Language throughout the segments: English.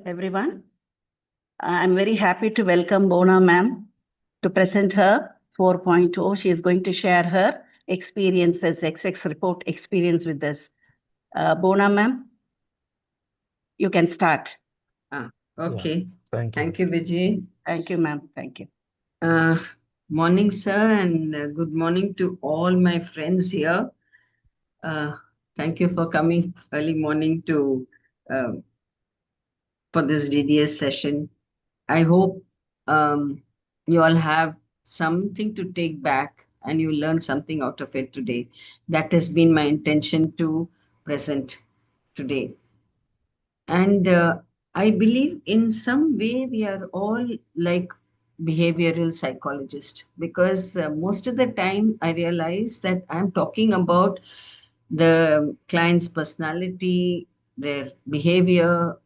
everyone. I'm very happy to welcome Bhuvana ma'am to present her 4.0. She is going to share her experiences, XX report experience with us. Bhuvana ma'am, you can start. Okay. Thank you. Thank you, Vijay. Thank you, ma'am. Thank you. Morning, sir, and good morning to all my friends here. Thank you for coming early morning to for this DDS session. I hope you all have something to take back and you learn something out of it today. That has been my intention to present today. And I believe in some way we are all like behavioral psychologists because most of the time I realize that I'm talking about the client's personality, their behavior,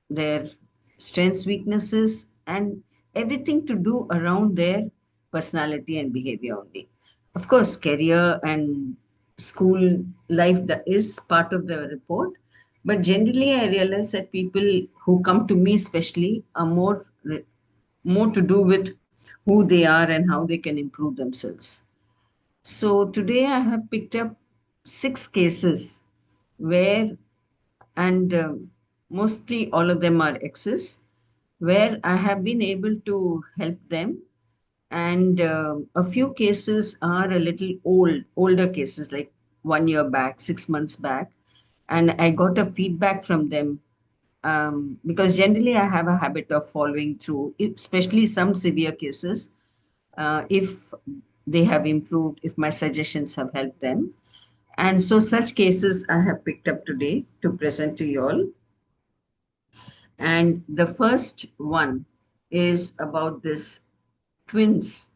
their strengths, weaknesses, and everything to do around their personality and behavior only. Of course, career and school life that is part of the report, but generally, I realize that people who come to me, especially, are more to do with who they are and how they can improve themselves. So today, I have picked up 6 cases where, and mostly all of them are exes, where I have been able to help them. And a few cases are a little older cases, like 1 year back, 6 months back. And I got a feedback from them because generally I have a habit of following through, especially some severe cases. If they have improved, if my suggestions have helped them. And so such cases I have picked up today to present to you all. And the first one is about this twins,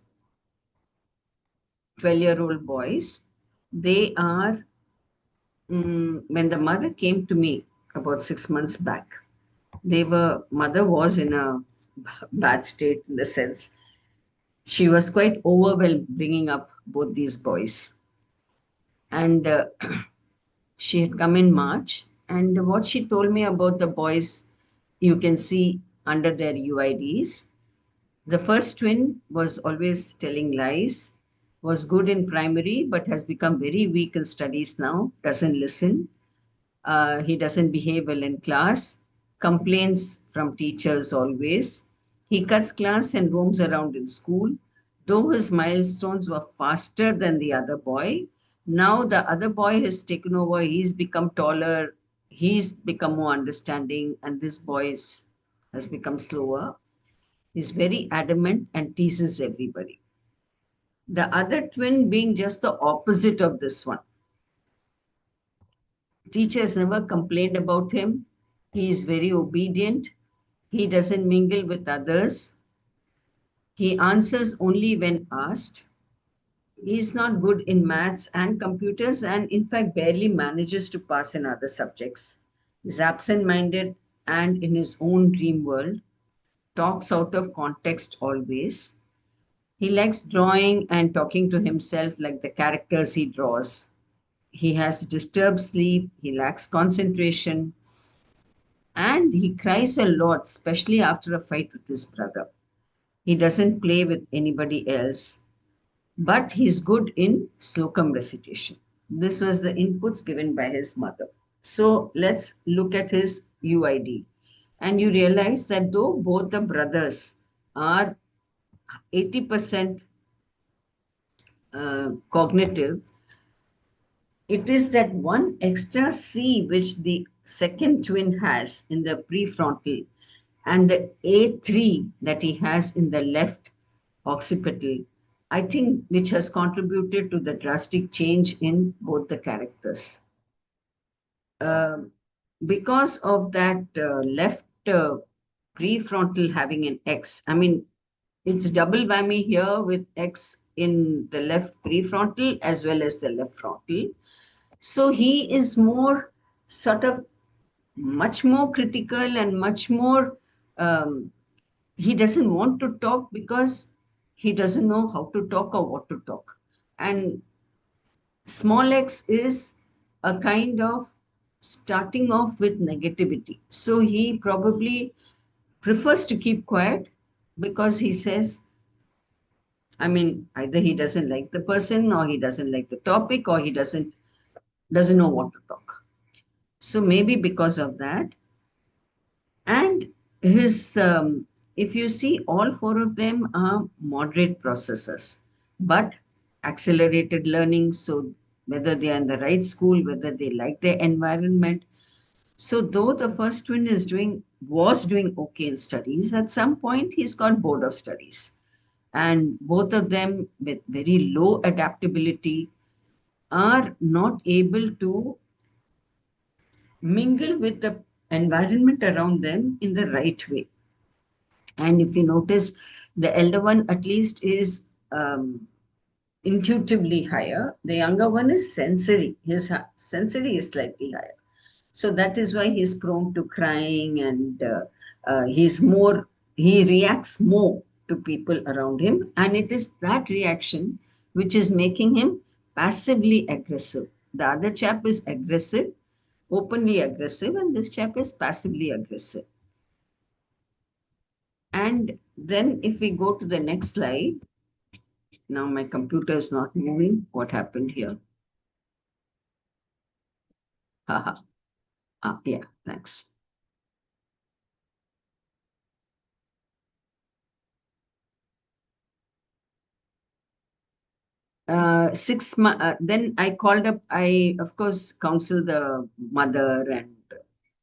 12-year-old boys. They are, when the mother came to me about 6 months back, mother was in a bad state in the sense she was quite overwhelmed bringing up both these boys. And she had come in March. And what she told me about the boys, you can see under their UIDs. The first twin was always telling lies, was good in primary, but has become very weak in studies now, doesn't listen. He doesn't behave well in class, complains from teachers always. He cuts class and roams around in school. Though his milestones were faster than the other boy, now the other boy has taken over. He's become taller, he's become more understanding, and this has become slower. He's very adamant and teases everybody. The other twin being just the opposite of this one. Teachers never complained about him. He is very obedient. He doesn't mingle with others. He answers only when asked. He is not good in maths and computers and, in fact, barely manages to pass in other subjects. He's absent minded and in his own dream world, talks out of context always. He likes drawing and talking to himself like the characters he draws. He has disturbed sleep, he lacks concentration, and he cries a lot, especially after a fight with his brother. He doesn't play with anybody else, but he's good in slokam recitation. This was the inputs given by his mother. So let's look at his UID. And you realize that though both the brothers are 80% cognitive, it is that one extra C which the second twin has in the prefrontal and the A3 that he has in the left occipital, I think, which has contributed to the drastic change in both the characters. Because of that left prefrontal having an X, I mean, it's double whammy here with X in the left prefrontal as well as the left frontal. So he is more sort of much more critical and much more, he doesn't want to talk because he doesn't know how to talk or what to talk. And small x is a kind of starting off with negativity. So he probably prefers to keep quiet because he says, I mean, either he doesn't like the person, or he doesn't like the topic, or he doesn't know what to talk. So maybe because of that. And his, if you see, all four of them are moderate processors, but accelerated learning. So whether they are in the right school, whether they like their environment. So though the first twin was doing okay in studies, at some point he's got bored of studies. And both of them with very low adaptability are not able to mingle with the environment around them in the right way. And if you notice, the elder one at least is intuitively higher. The younger one is sensory. His sensory is slightly higher. So that is why he's prone to crying, and he reacts more to people around him. And it is that reaction which is making him passively aggressive. The other chap is aggressive, openly aggressive, and this chap is passively aggressive. And then if we go to the next slide, now my computer is not moving. What happened here? Haha. Yeah, thanks. Then I called up, I, of course, counseled the mother, and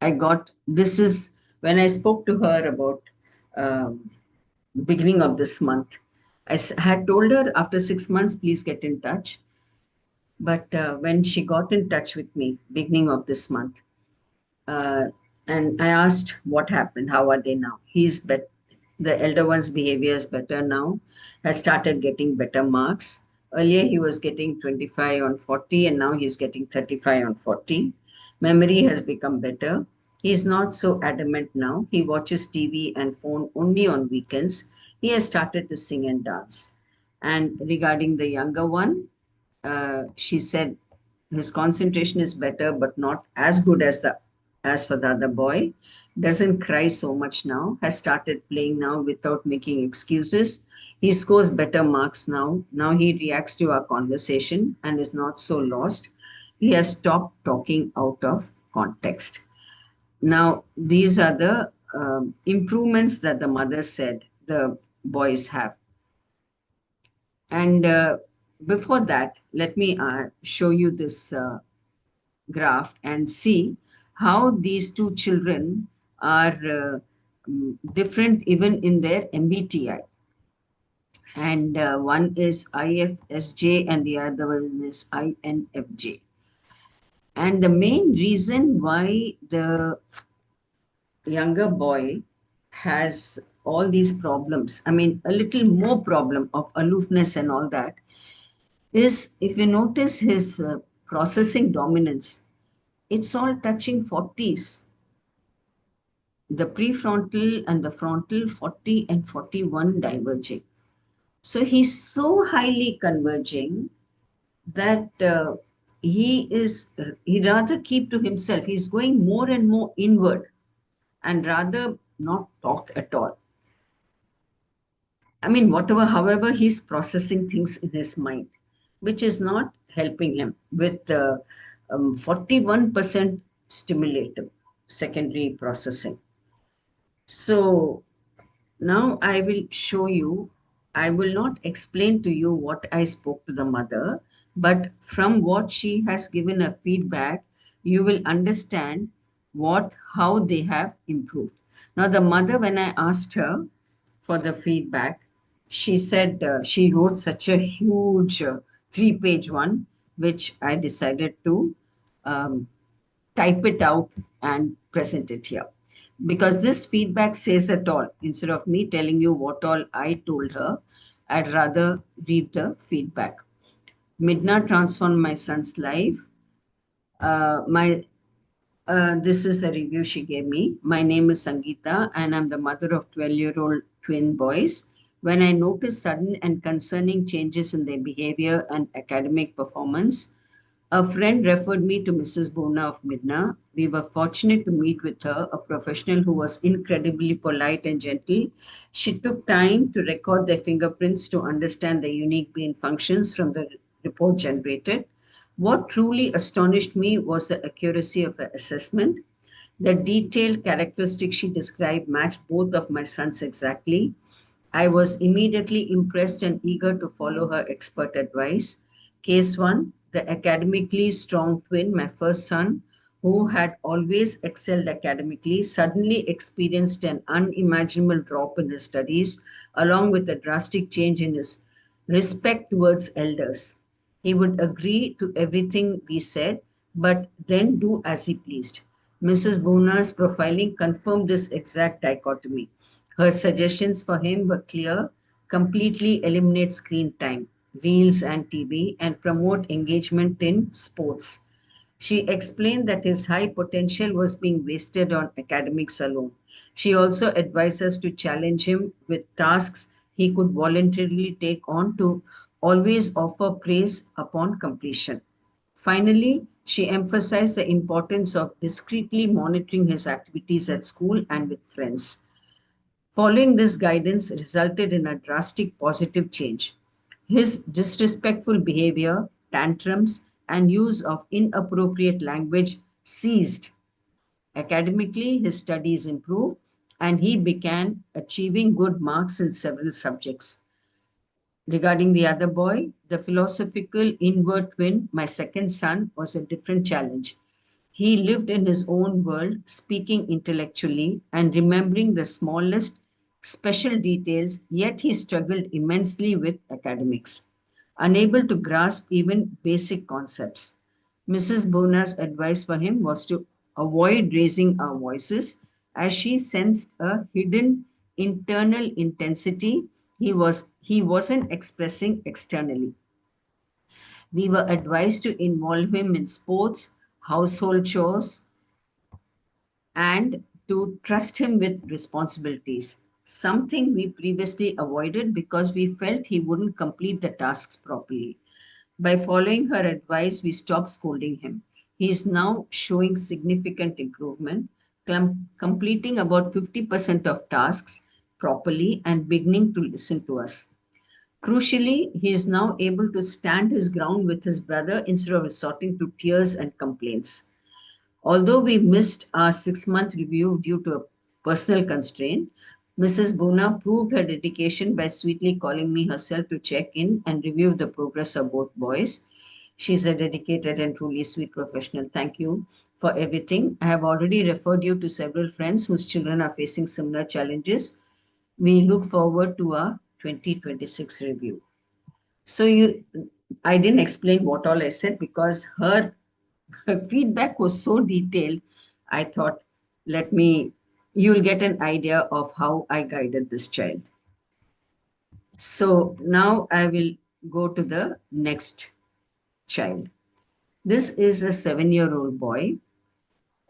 I got, this is when I spoke to her about beginning of this month. Had told her after 6 months, please get in touch. But when she got in touch with me, beginning of this month, uh, and I asked what happened, how are they now? He's better. The elder one's behavior is better now, has started getting better marks. Earlier, he was getting 25 on 40, and now he's getting 35 on 40. Memory has become better. He's not so adamant now. He watches TV and phone only on weekends. He has started to sing and dance. And regarding the younger one, she said his concentration is better, but not as good as for the other boy. Doesn't cry so much now. Has started playing now without making excuses. He scores better marks now. Now he reacts to our conversation and is not so lost. He has stopped talking out of context. Now these are the improvements that the mother said the boys have. And before that, let me show you this graph and see how these two children are different even in their MBTI. And one is IFSJ and the other one is INFJ. And the main reason why the younger boy has all these problems, I mean, a little more problem of aloofness and all that, is if you notice his processing dominance, it's all touching 40s. The prefrontal and the frontal 40 and 41 diverging. So he's so highly converging that he rather keep to himself. He's going more and more inward and rather not talk at all. I mean, however, he's processing things in his mind, which is not helping him with 41% stimulative secondary processing. So now I will show you, I will not explain to you what I spoke to the mother, but from what she has given a feedback, you will understand how they have improved. Now, the mother, when I asked her for the feedback, she said she wrote such a huge 3-page one, which I decided to um, type it out and present it here. Because this feedback says it all. Instead of me telling you what all I told her, I'd rather read the feedback. MiDNA transformed my son's life. This is a review she gave me. My name is Sangeeta, and I'm the mother of 12-year-old twin boys. When I noticed sudden and concerning changes in their behavior and academic performance, A friend referred me to Mrs. Bona of MiDNA. We were fortunate to meet with her, a professional who was incredibly polite and gentle. She took time to record their fingerprints to understand the unique brain functions from the report generated. What truly astonished me was the accuracy of her assessment. The detailed characteristics she described matched both of my sons exactly. I was immediately impressed and eager to follow her expert advice. Case 1: the academically strong twin, my first son, who had always excelled academically, suddenly experienced an unimaginable drop in his studies, along with a drastic change in his respect towards elders. He would agree to everything we said, but then do as he pleased. Mrs. Bona's profiling confirmed this exact dichotomy. Her suggestions for him were clear: completely eliminate screen time, reels, and TV, and promote engagement in sports. She explained that his high potential was being wasted on academics alone. She also advised us to challenge him with tasks he could voluntarily take on, to always offer praise upon completion. Finally, she emphasized the importance of discreetly monitoring his activities at school and with friends. Following this guidance resulted in a drastic positive change. His disrespectful behavior, tantrums, and use of inappropriate language ceased. Academically, his studies improved and he began achieving good marks in several subjects. Regarding the other boy, the philosophical inward twin, my second son, was a different challenge. He lived in his own world, speaking intellectually and remembering the smallest special details, yet he struggled immensely with academics, unable to grasp even basic concepts. Mrs. Bona's advice for him was to avoid raising our voices, as she sensed a hidden internal intensity he wasn't expressing externally. We were advised to involve him in sports, household chores, and to trust him with responsibilities, something we previously avoided because we felt he wouldn't complete the tasks properly. By following her advice, we stopped scolding him. He is now showing significant improvement, completing about 50% of tasks properly and beginning to listen to us. Crucially, he is now able to stand his ground with his brother instead of resorting to tears and complaints. Although we missed our 6 month review due to a personal constraint, Mrs. Bona proved her dedication by sweetly calling me herself to check in and review the progress of both boys. She's a dedicated and truly sweet professional. Thank you for everything. I have already referred you to several friends whose children are facing similar challenges. We look forward to our 2026 review. So I didn't explain what all I said because her feedback was so detailed. I thought, you'll get an idea of how I guided this child. So now I will go to the next child. This is a 7-year-old boy.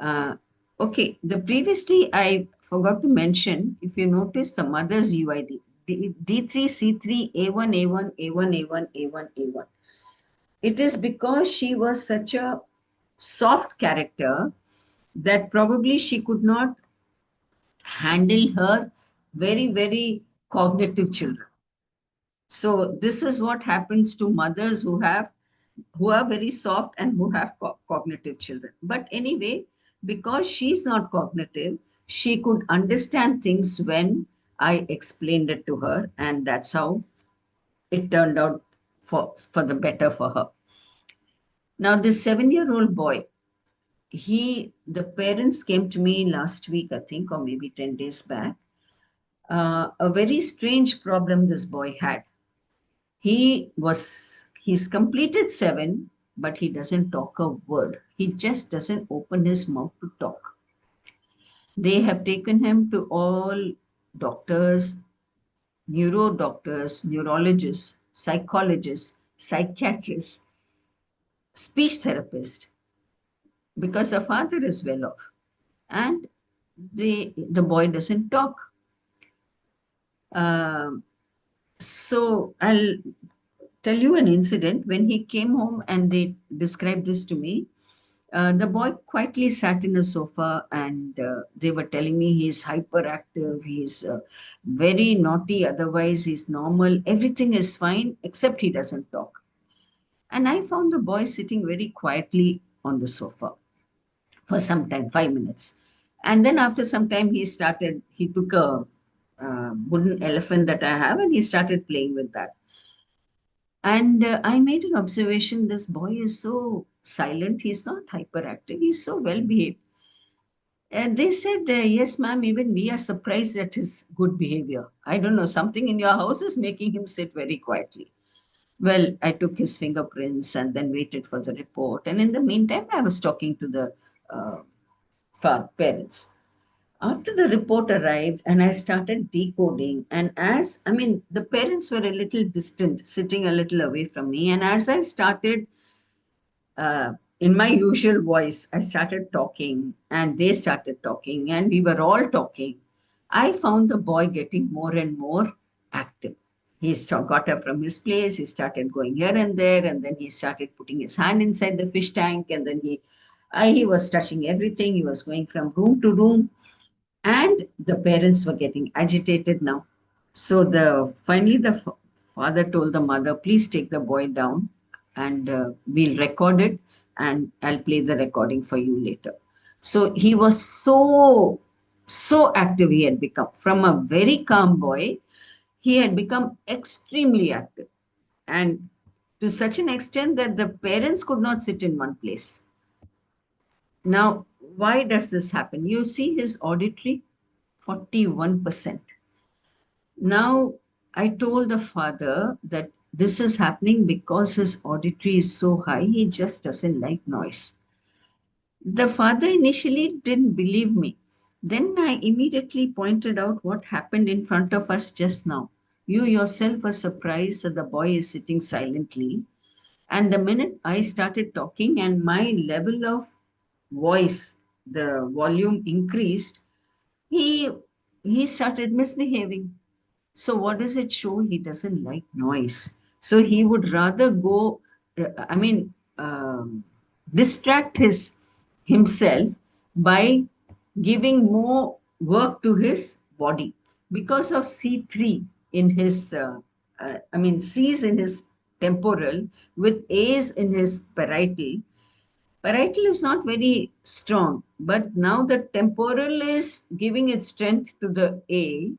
Uh, okay, the previously I forgot to mention, if you notice the mother's UID, D3, C3, A1, A1, A1, A1, A1, A1. It is because she was such a soft character that probably she could not handle her very, very cognitive children. So this is what happens to mothers who are very soft and who have cognitive children. But anyway, because she's not cognitive, she could understand things when I explained it to her, and that's how it turned out for the better for her. Now, this 7-year-old boy, the parents came to me last week, I think, or maybe 10 days back. A very strange problem this boy had. He's completed 7, but he doesn't talk a word. He just doesn't open his mouth to talk. They have taken him to all doctors, neuro doctors, neurologists, psychologists, psychiatrists, speech therapists, because the father is well off and the boy doesn't talk. So tell you an incident. When he came home and they described this to me, the boy quietly sat in a sofa and they were telling me he's hyperactive, he's very naughty, otherwise he's normal, everything is fine except he doesn't talk. And I found the boy sitting very quietly on the sofa for some time, 5 minutes. And then after some time, he took a wooden elephant that I have and he started playing with that. And I made an observation, this boy is so silent, he's not hyperactive, he's so well behaved. And they said, yes, ma'am, even we are surprised at his good behavior. I don't know, something in your house is making him sit very quietly. Well, I took his fingerprints and then waited for the report. And in the meantime, I was talking to the uh, parents. After the report arrived and I started decoding, and the parents were a little distant, sitting a little away from me. And as I started in my usual voice, I started talking and they started talking and we were all talking. I found the boy getting more and more active. Got up from his place, he started going here and there, and then he started putting his hand inside the fish tank, and then he was touching everything. He was going from room to room, and the parents were getting agitated now. So finally the father told the mother, please take the boy down and we'll record it and I'll play the recording for you later. So he was so active. He had become, from a very calm boy, he had become extremely active, and to such an extent that the parents could not sit in one place. Now, why does this happen? You see his auditory, 41%. Now, I told the father that this is happening because his auditory is so high, he just doesn't like noise. The father initially didn't believe me. Then I immediately pointed out what happened in front of us just now. You yourself were surprised that the boy is sitting silently. And the minute I started talking and my level of voice, the volume increased, he he started misbehaving. So what does it show? He doesn't like noise. So he would rather go, I mean, distract himself by giving more work to his body because of C3 in his, C's in his temporal with A's in his parietal. Parietal is not very strong, but now the temporal is giving its strength to the A,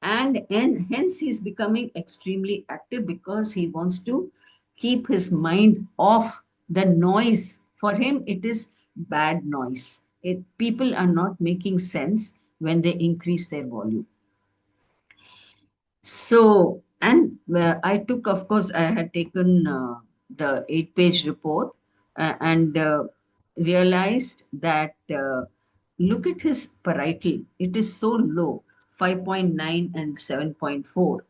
and hence he's becoming extremely active because he wants to keep his mind off the noise. For him it is bad noise. People are not making sense when they increase their volume. So, and I took, of course, I had taken the 8-page report and realized that look at his parietal, it is so low, 5.9 and 7.4.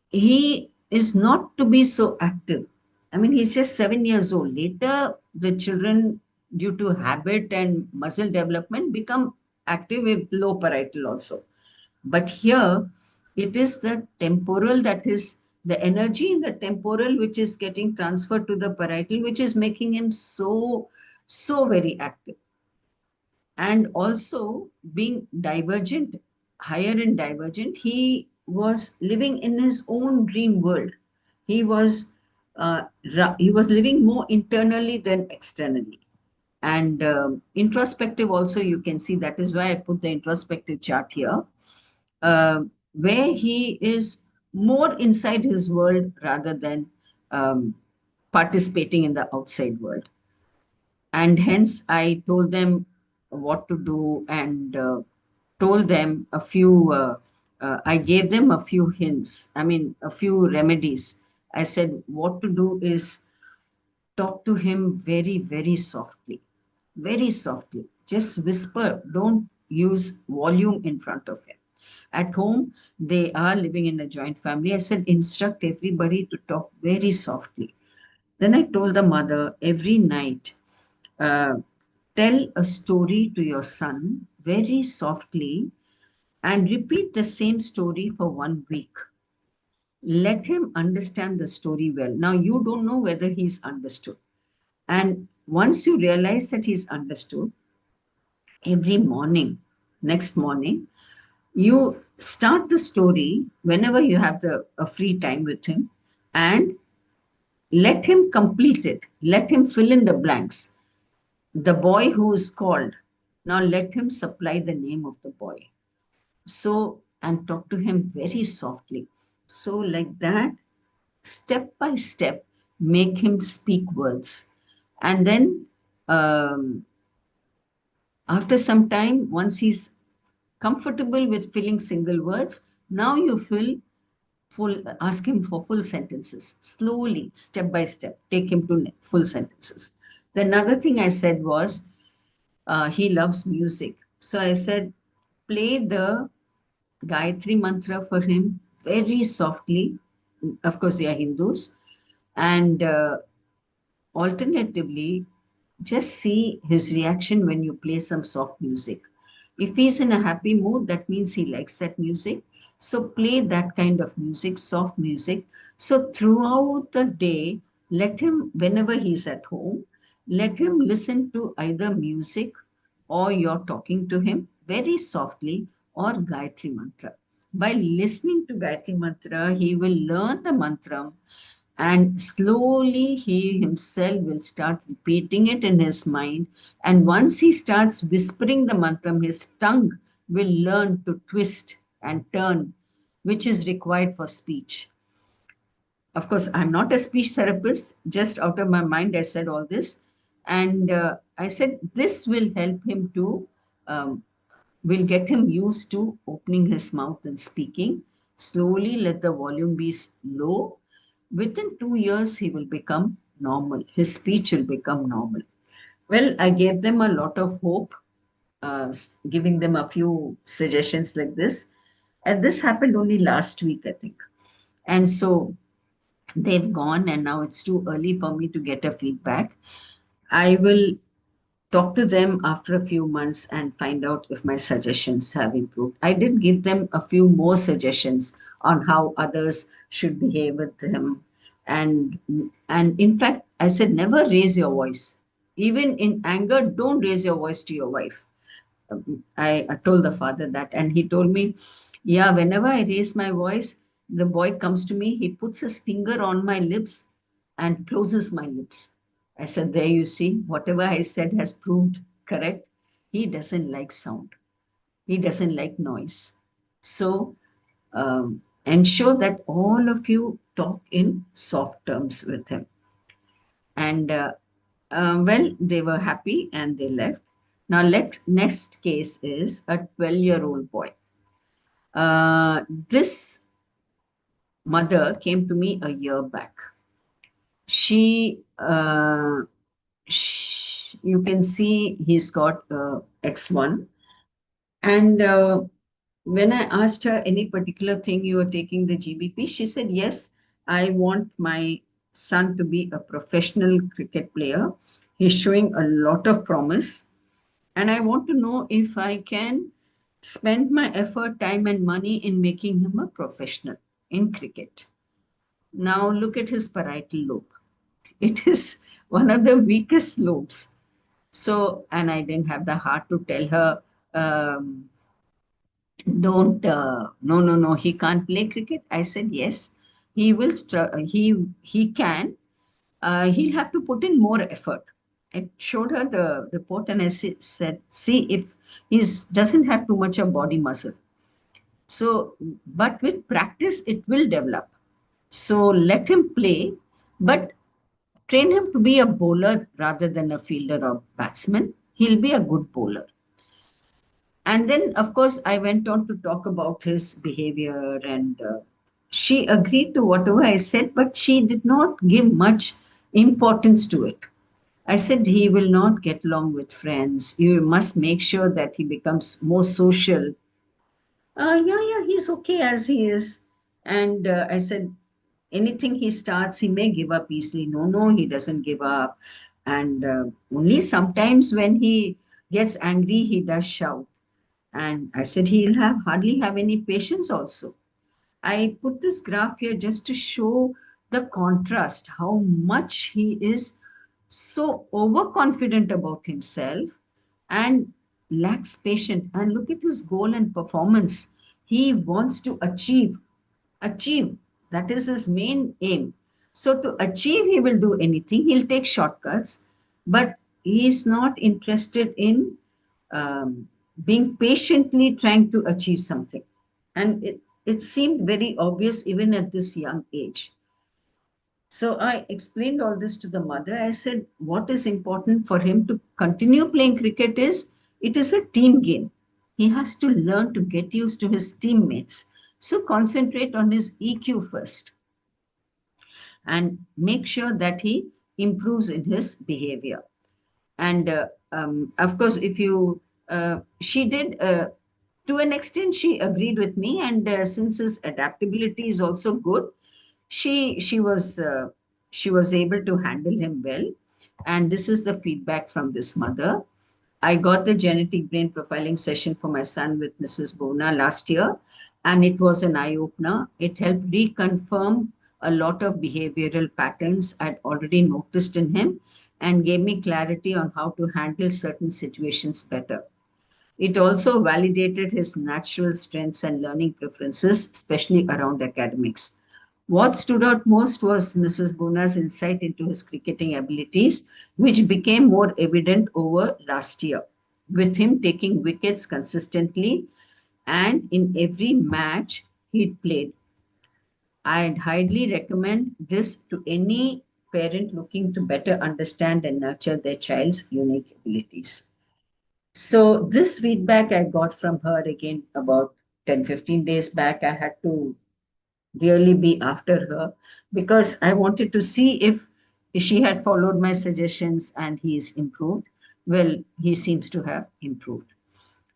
He is not to be so active. I mean, he's just 7 years old. Later, the children, due to habit and muscle development, become active with low parietal also. But here, it is the temporal, that is the energy in the temporal which is getting transferred to the parietal, which is making him so very active. And also being divergent, higher in divergent, he was living in his own dream world. He was he was living more internally than externally. And introspective also, you can see, that is why I put the introspective chart here, where he is more inside his world rather than um, participating in the outside world. And hence I told them what to do, and told them a few I gave them a few hints, a few remedies. I said what to do is talk to him very, very softly, very softly. Just whisper, don't use volume in front of him. At home, they are living in a joint family. I said, instruct everybody to talk very softly. Then I told the mother, every night, uh, tell a story to your son very softly and repeat the same story for 1 week. Let him understand the story well. Now, you don't know whether he's understood. And once you realize that he's understood, every morning, next morning, you start the story whenever you have a free time with him, and let him complete it. Let him fill in the blanks. The boy who is called, now let him supply the name of the boy. So, and talk to him very softly. So, like that, step by step, make him speak words. And then, um, after some time, once he's comfortable with filling single words, now you fill full, ask him for full sentences. Slowly, step by step, take him to full sentences. The another thing I said was, he loves music. So I said, play the Gayatri mantra for him very softly. Of course, they are Hindus. And alternatively, just see his reaction when you play some soft music. If he's in a happy mood, that means he likes that music. So play that kind of music, soft music. So throughout the day, let him, whenever he's at home, let him listen to either music or you're talking to him very softly or Gayatri Mantra. By listening to Gayatri Mantra, he will learn the mantra, and slowly he himself will start repeating it in his mind. And once he starts whispering the mantra, his tongue will learn to twist and turn, which is required for speech. Of course, I'm not a speech therapist, just out of my mind, I said all this. And I said, this will help him to, um, will get him used to opening his mouth and speaking. Slowly let the volume be low. Within 2 years, he will become normal. His speech will become normal. Well, I gave them a lot of hope, giving them a few suggestions like this. And this happened only last week, I think. And so they've gone, and now it's too early for me to get a feedback. I will talk to them after a few months and find out if my suggestions have improved. I did give them a few more suggestions on how others should behave with them. And and in fact, I said never raise your voice. Even in anger, don't raise your voice to your wife. I told the father that, and he told me, yeah, whenever I raise my voice, the boy comes to me, he puts his finger on my lips and closes my lips. I said, there you see, whatever I said has proved correct. He doesn't like sound, he doesn't like noise. So ensure that all of you talk in soft terms with him. And well, they were happy and they left. Now, next case is a 12-year-old boy. This mother came to me a year back. She, you can see he's got X1. And when I asked her any particular thing you are taking the GBP, she said, yes, I want my son to be a professional cricket player. He's showing a lot of promise. And I want to know if I can spend my effort, time, and money in making him a professional in cricket. Now look at his parietal lobe. It is one of the weakest lobes. So, and I didn't have the heart to tell her, don't, no, he can't play cricket. I said, yes, he will, he can, he'll have to put in more effort. I showed her the report and I said, see if he doesn't have too much of body muscle. So, but with practice, it will develop. So let him play, but train him to be a bowler rather than a fielder or batsman. He'll be a good bowler. And then, of course, I went on to talk about his behavior, and she agreed to whatever I said, but she did not give much importance to it. I said he will not get along with friends. You must make sure that he becomes more social. Yeah, he's okay as he is. And I said, anything he starts, he may give up easily. No, he doesn't give up. And only sometimes when he gets angry, he does shout. And I said, he'll have hardly have any patience also. I put this graph here just to show the contrast, how much he is so overconfident about himself and lacks patience. And look at his goal and performance. He wants to achieve. That is his main aim. So to achieve, he will do anything. He'll take shortcuts, but he is not interested in being patiently trying to achieve something. And it seemed very obvious even at this young age. So I explained all this to the mother. I said, what is important for him to continue playing cricket is it is a team game. He has to learn to get used to his teammates. So concentrate on his EQ first and make sure that he improves in his behavior. And of course, if you, she did, to an extent, she agreed with me. And since his adaptability is also good, she was able to handle him well. And this is the feedback from this mother. I got the genetic brain profiling session for my son with Mrs. Bhuvana last year, and it was an eye opener. It helped reconfirm a lot of behavioral patterns I'd already noticed in him and gave me clarity on how to handle certain situations better. It also validated his natural strengths and learning preferences, especially around academics. What stood out most was Mrs. Bona's insight into his cricketing abilities, which became more evident over last year, with him taking wickets consistently and in every match he'd played. I'd highly recommend this to any parent looking to better understand and nurture their child's unique abilities. So this feedback I got from her again about 10-15 days back. I had to really be after her because I wanted to see if she had followed my suggestions and he's improved. Well, he seems to have improved.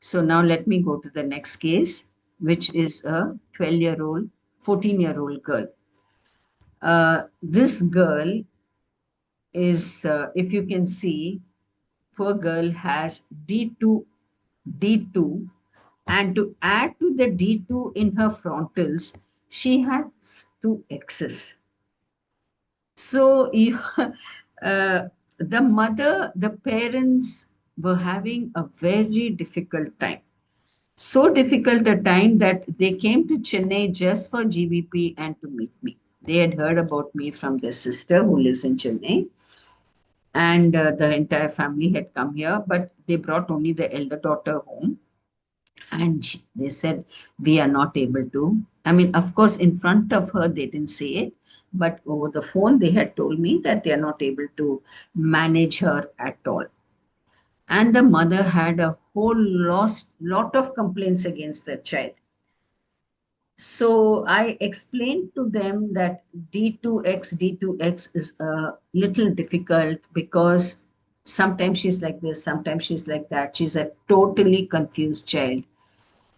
So now let me go to the next case, which is a 12-year-old, 14-year-old girl. This girl is, if you can see, poor girl has D2, and to add to the D2 in her frontals, she has two X's. So you, the mother, the parents were having a very difficult time. So difficult a time that they came to Chennai just for GBP and to meet me. They had heard about me from their sister who lives in Chennai, and the entire family had come here, but they brought only the elder daughter home. And they said, we are not able to. I mean, of course, in front of her, they didn't say it, but over the phone, they had told me that they are not able to manage her at all. And the mother had a whole lot of complaints against the child. So I explained to them that D2X is a little difficult because sometimes she's like this, sometimes she's like that. She's a totally confused child.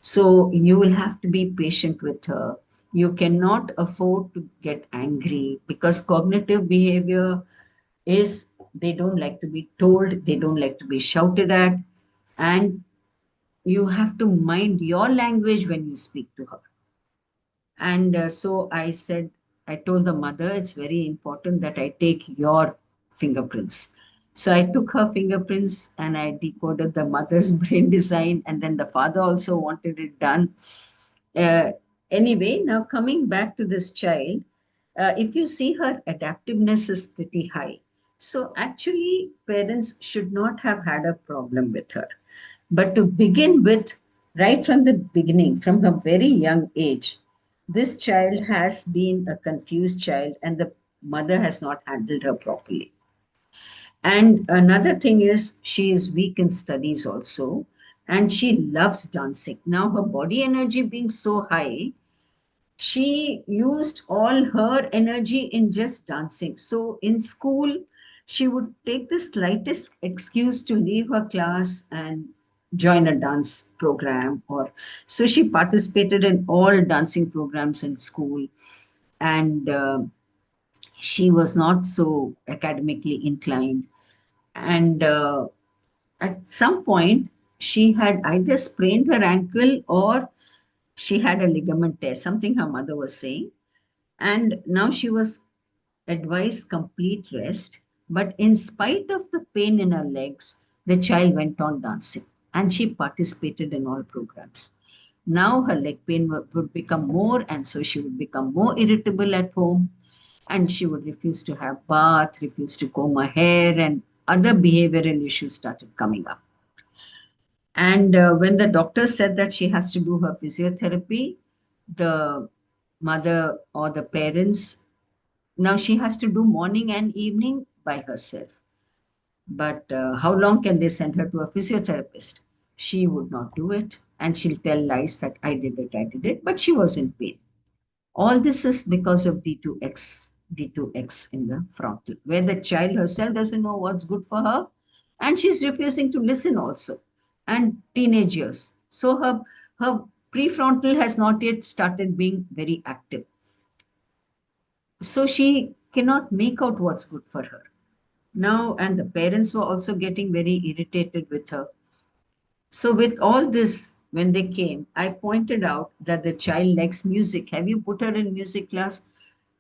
So you will have to be patient with her. You cannot afford to get angry because cognitive behavior is they don't like to be told, they don't like to be shouted at, and you have to mind your language when you speak to her. And so I said, I told the mother, it's very important that I take your fingerprints. So I took her fingerprints and I decoded the mother's brain design, and then the father also wanted it done. Uh, anyway, now coming back to this child, if you see her adaptiveness is pretty high. So actually, parents should not have had a problem with her. But to begin with, right from the beginning, from a very young age, this child has been a confused child and the mother has not handled her properly. And another thing is, she is weak in studies also, and she loves dancing. Now, her body energy being so high, she used all her energy in just dancing. So in school, she would take the slightest excuse to leave her class and join a dance program. Or so she participated in all dancing programs in school, and she was not so academically inclined. And at some point, she had either sprained her ankle or She had a ligament tear, something her mother was saying. And now she was advised complete rest. But in spite of the pain in her legs, the child went on dancing and she participated in all programs. Now her leg pain would become more, and so she would become more irritable at home, and she would refuse to have bath, refuse to comb her hair, and other behavioral issues started coming up. And when the doctor said that she has to do her physiotherapy, the mother or the parents, now she has to do morning and evening by herself. But how long can they send her to a physiotherapist? She would not do it. And she'll tell lies that I did it, I did it. But she was in pain. All this is because of D2X in the frontal, where the child herself doesn't know what's good for her, and she's refusing to listen also. And teenage years. So her prefrontal has not yet started being very active. So she cannot make out what's good for her. Now, and the parents were also getting very irritated with her. So, with all this, when they came, I pointed out that the child likes music. Have you put her in music class?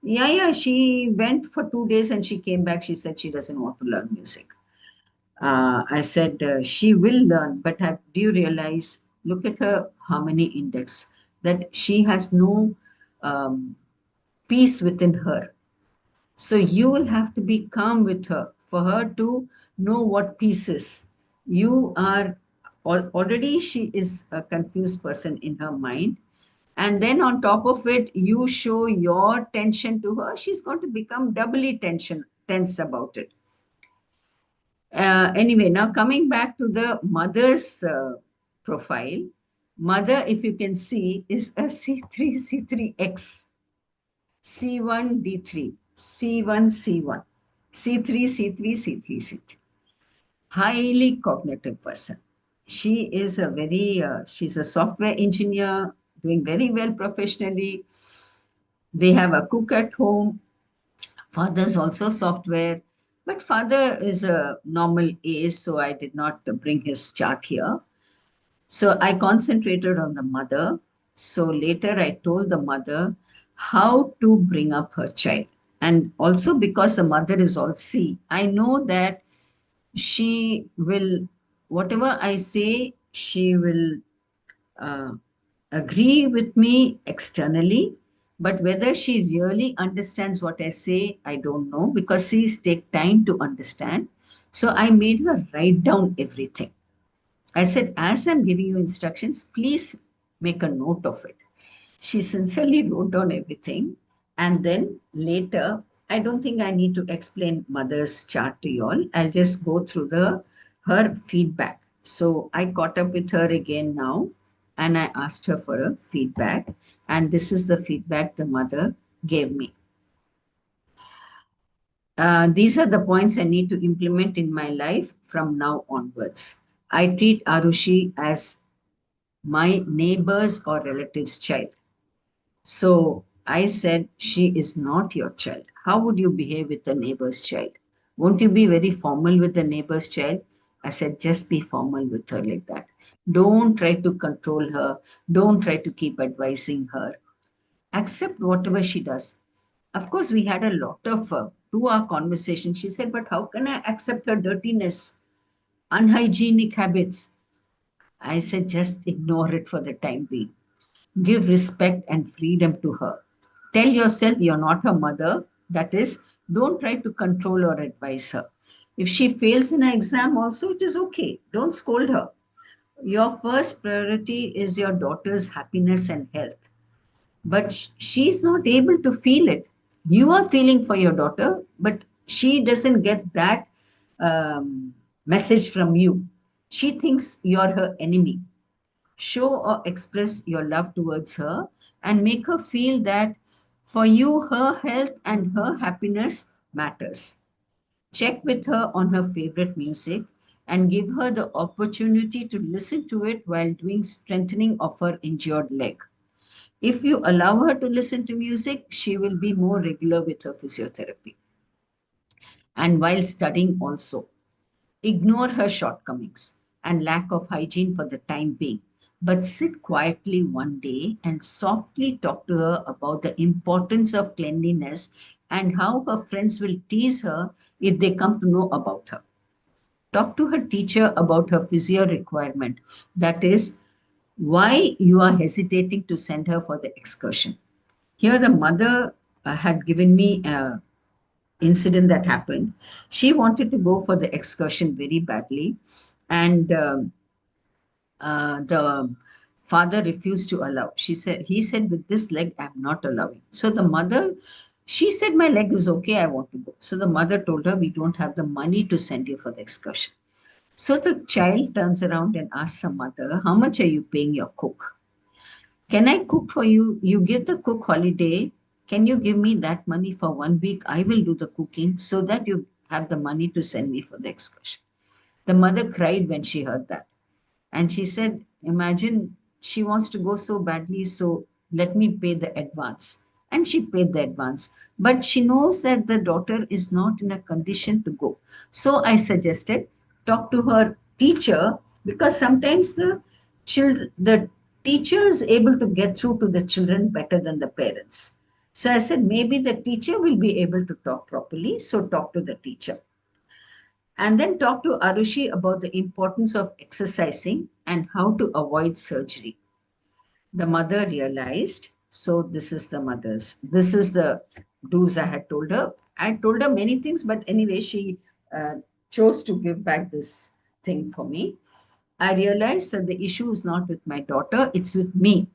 Yeah, yeah, she went for 2 days and she came back. She said she doesn't want to learn music. I said she will learn, but do you realize? Look at her harmony index, that she has no um, peace within her. So you will have to be calm with her for her to know what peace is. You are already, she is a confused person in her mind. And then on top of it, you show your tension to her, she's going to become doubly tense about it. Anyway, now coming back to the mother's profile, mother, if you can see, is a C3C3X. C1, D3, C1, C1, C3, C3, C3, C3. Highly cognitive person. She is she's a software engineer, doing very well professionally. They have a cook at home. Father's also software, but father is a normal age, so I did not bring his chart here. So I concentrated on the mother. So later I told the mother how to bring up her child. And also because the mother is all C, I know that she will, whatever I say, she will uh, agree with me externally. But whether she really understands what I say, I don't know, because C's take time to understand. So I made her write down everything. I said, as I'm giving you instructions, please make a note of it. She sincerely wrote down everything. And then later, I don't think I need to explain mother's chart to you all. I'll just go through her feedback. So I caught up with her again now and I asked her for a feedback. And this is the feedback the mother gave me. These are the points I need to implement in my life from now onwards. I treat Arushi as my neighbor's or relative's child. So I said, she is not your child. How would you behave with a neighbor's child? Won't you be very formal with the neighbor's child? I said, just be formal with her like that. Don't try to control her. Don't try to keep advising her. Accept whatever she does. Of course, we had a lot of 2 hour conversation. She said, but how can I accept her dirtiness, unhygienic habits? I said, just ignore it for the time being. Give respect and freedom to her. Tell yourself you're not her mother. That is, don't try to control or advise her. If she fails in an exam, also, it is okay. Don't scold her. Your first priority is your daughter's happiness and health. But she's not able to feel it. You are feeling for your daughter, but she doesn't get that message from you. She thinks you're her enemy. Show or express your love towards her and make her feel that for you, her health and her happiness matters. Check with her on her favorite music and give her the opportunity to listen to it while doing strengthening of her injured leg. If you allow her to listen to music, she will be more regular with her physiotherapy. And while studying also, ignore her shortcomings and lack of hygiene for the time being. but sit quietly one day and softly talk to her about the importance of cleanliness and how her friends will tease her if they come to know about her. Talk to her teacher about her physio requirement. That is, why you are hesitating to send her for the excursion. Here, the mother had given me a incident that happened. She wanted to go for the excursion very badly, and the father refused to allow. He said, with this leg, I'm not allowing. So the mother, she said, my leg is okay, I want to go. So the mother told her, we don't have the money to send you for the excursion. So the child turns around and asks her mother, how much are you paying your cook? Can I cook for you? You give the cook holiday. Can you give me that money for 1 week? I will do the cooking so that you have the money to send me for the excursion. The mother cried when she heard that. And she said, imagine she wants to go so badly, so let me pay the advance. And she paid the advance. But she knows that the daughter is not in a condition to go. So I suggested talk to her teacher, because sometimes the teacher is able to get through to the children better than the parents. So I said, maybe the teacher will be able to talk properly. So talk to the teacher. And then talk to Arushi about the importance of exercising and how to avoid surgery. The mother realized, so this is the mother's, this is the do's I had told her. I told her many things, but anyway, she uh, chose to give back this thing for me. I realized that the issue is not with my daughter, it's with me.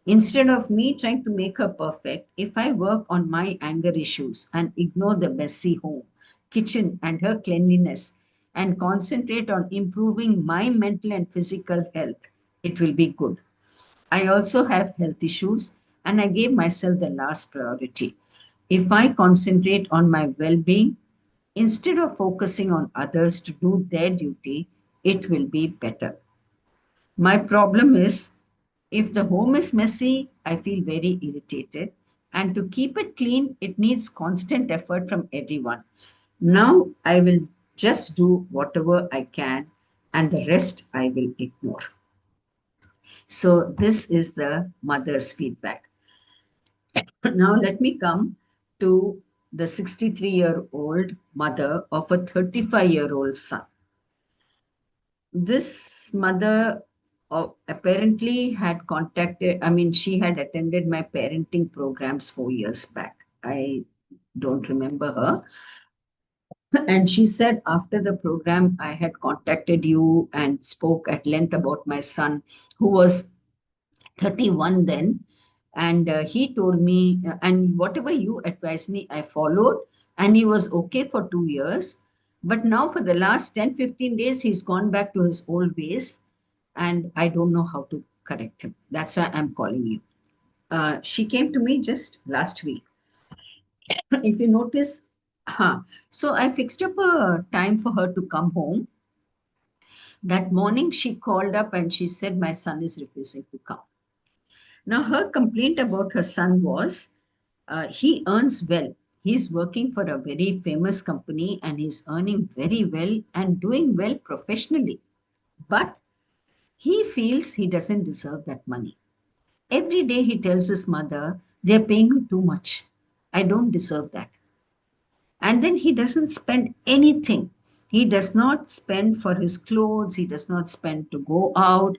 Instead of me trying to make her perfect, if I work on my anger issues and ignore the messy home, kitchen, and her cleanliness, and concentrate on improving my mental and physical health, it will be good. I also have health issues, and I gave myself the last priority. If I concentrate on my well being, instead of focusing on others to do their duty, it will be better. My problem is, if the home is messy, I feel very irritated. And to keep it clean, it needs constant effort from everyone. Now I will just do whatever I can, and the rest I will ignore. So, this is the mother's feedback. Now, let me come to the 63-year-old mother of a 35-year-old son. This mother apparently had contacted, I mean, she had attended my parenting programs 4 years back. I don't remember her. And she said, after the program, I had contacted you and spoke at length about my son, who was 31 then. And he told me, and whatever you advised me, I followed, and he was okay for 2 years. But now, for the last 10, 15 days, he's gone back to his old ways, and I don't know how to correct him. That's why I'm calling you. She came to me just last week. If you notice, so I fixed up a time for her to come home. That morning, she called up and she said, my son is refusing to come. Now, her complaint about her son was he earns well. He's working for a very famous company and he's earning very well and doing well professionally. But he feels he doesn't deserve that money. Every day he tells his mother, they're paying me too much. I don't deserve that. And then he doesn't spend anything. He does not spend for his clothes. He does not spend to go out.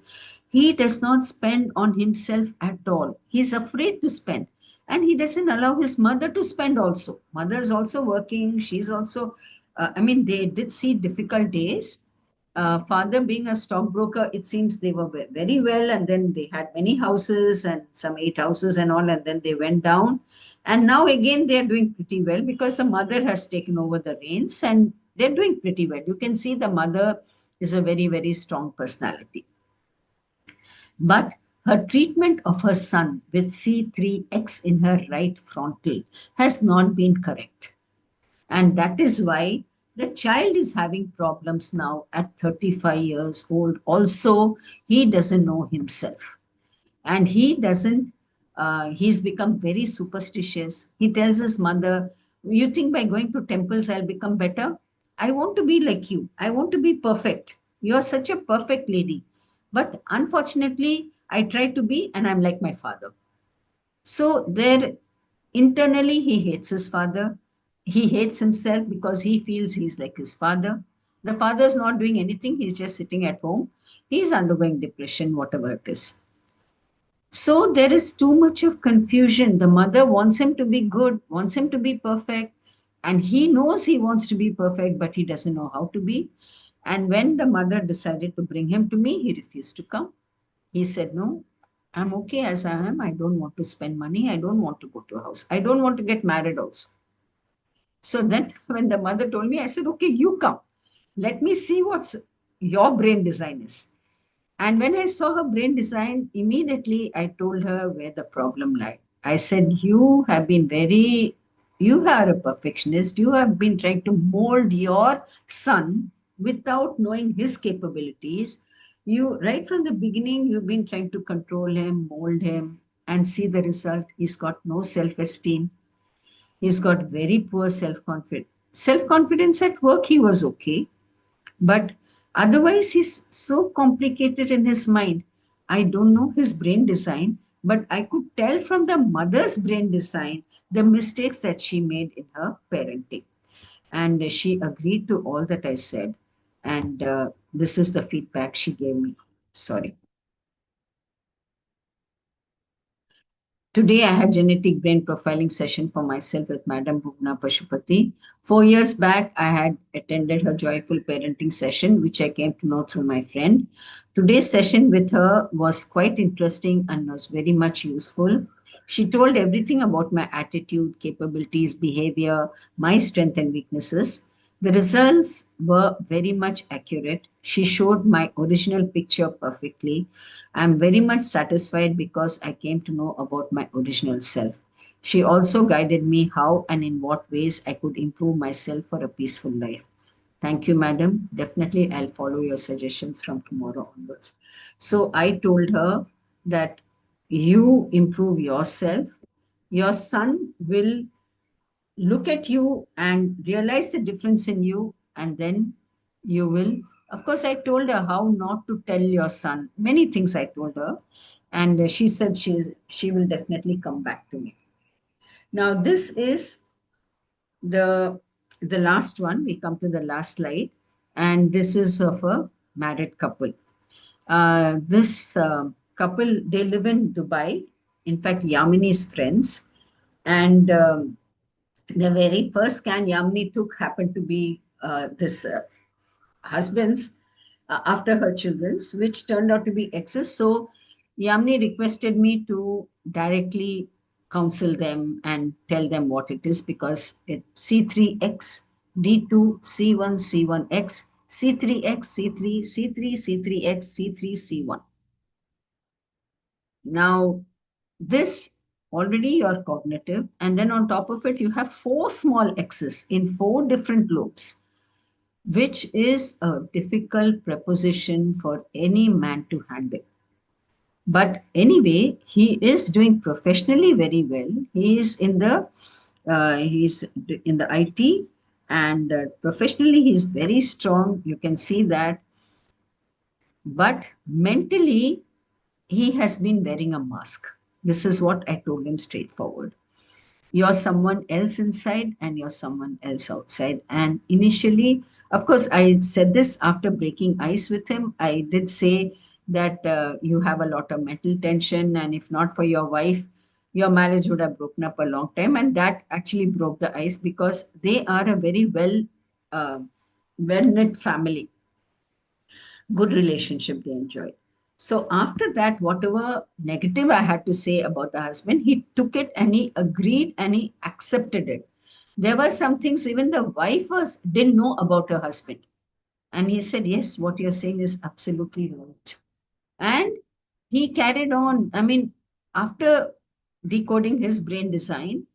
He does not spend on himself at all. He's afraid to spend. And he doesn't allow his mother to spend also. Mother is also working. She's also, I mean, they did see difficult days. Father being a stockbroker, it seems they were very well. And then they had many houses and some 8 houses and all. And then they went down. And now again, they're doing pretty well because the mother has taken over the reins and they're doing pretty well. You can see the mother is a very, very strong personality. But her treatment of her son with C3X in her right frontal has not been correct. And that is why the child is having problems now at 35 years old. Also, he doesn't know himself. And he doesn't, he's become very superstitious. He tells his mother, you think by going to temples I'll become better? I want to be like you. I want to be perfect. You're such a perfect lady. But unfortunately, I try to be, and I'm like my father. So there, internally, he hates his father. He hates himself because he feels he's like his father. The father is not doing anything. He's just sitting at home. He's undergoing depression, whatever it is. So there is too much of confusion. The mother wants him to be good, wants him to be perfect, and he knows he wants to be perfect, but he doesn't know how to be. And when the mother decided to bring him to me, he refused to come. He said, "No, I'm okay as I am. I don't want to spend money. I don't want to go to a house. I don't want to get married also." So then, when the mother told me, I said, "Okay, you come. Let me see what's your brain design is." And when I saw her brain design, immediately I told her where the problem lied. I said, you are a perfectionist. You have been trying to mold your son without knowing his capabilities. Right from the beginning, you've been trying to control him, mold him, and see the result. He's got no self esteem. He's got very poor self confidence. Self confidence at work, he was okay, but otherwise, he's so complicated in his mind. I don't know his brain design, but I could tell from the mother's brain design the mistakes that she made in her parenting. And she agreed to all that I said. And this is the feedback she gave me. Sorry. Today, I had genetic brain profiling session for myself with Madam Bhuvana Pashupati. 4 years back, I had attended her joyful parenting session, which I came to know through my friend. Today's session with her was quite interesting and was very much useful. She told everything about my attitude, capabilities, behavior, my strengths and weaknesses. The results were very much accurate. She showed my original picture perfectly. I'm very much satisfied because I came to know about my original self. She also guided me how and in what ways I could improve myself for a peaceful life. Thank you, madam. Definitely, I'll follow your suggestions from tomorrow onwards. So I told her that you improve yourself, your son will look at you and realize the difference in you, and then you will. Of course, I told her how not to tell your son. Many things I told her, and she said she will definitely come back to me. Now, this is the the last one. We come to the last slide, and this is of a married couple. This couple, they live in Dubai. In fact, Yamini's friends, and the very first scan Yamini took happened to be this husband's after her children's, which turned out to be exes. So Yamini requested me to directly counsel them and tell them what it is, because it C3X, D2, C1, C1X, C3X, C3, C3, C3X, C3, C1. Now, this already your cognitive, and then on top of it, you have four small X's in four different lobes, which is a difficult preposition for any man to handle. But anyway, he is doing professionally very well. He's in the IT, and professionally he's very strong. You can see that, but mentally he has been wearing a mask. This is what I told him straightforward. You're someone else inside and you're someone else outside. And initially, of course, I said this after breaking ice with him. I did say that you have a lot of mental tension, and if not for your wife, your marriage would have broken up a long time. And that actually broke the ice, because they are a very uh, well knit family, good relationship they enjoy. So after that, whatever negative I had to say about the husband, he took it and he agreed and he accepted it. There were some things even the wife didn't know about her husband. And he said, "Yes, what you're saying is absolutely right." And he carried on. I mean, after decoding his brain design,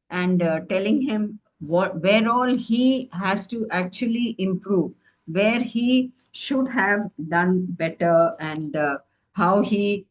and telling him where all he has to actually improve, where he should have done better, and how he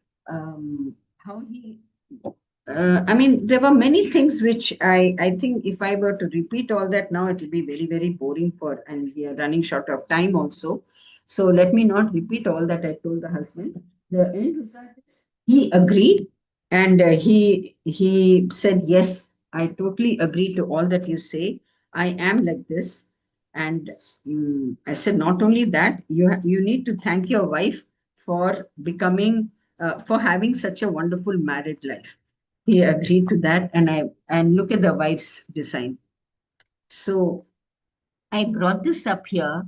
I mean, there were many things which I think if I were to repeat all that now, it will be very, very boring, and we are running short of time also. So let me not repeat all that I told the husband. The end result is he agreed, and he said, yes, I totally agree to all that you say. I am like this. And I said, not only that, you need to thank your wife for becoming, for having such a wonderful married life. He agreed to that, and look at the wife's design. So I brought this up here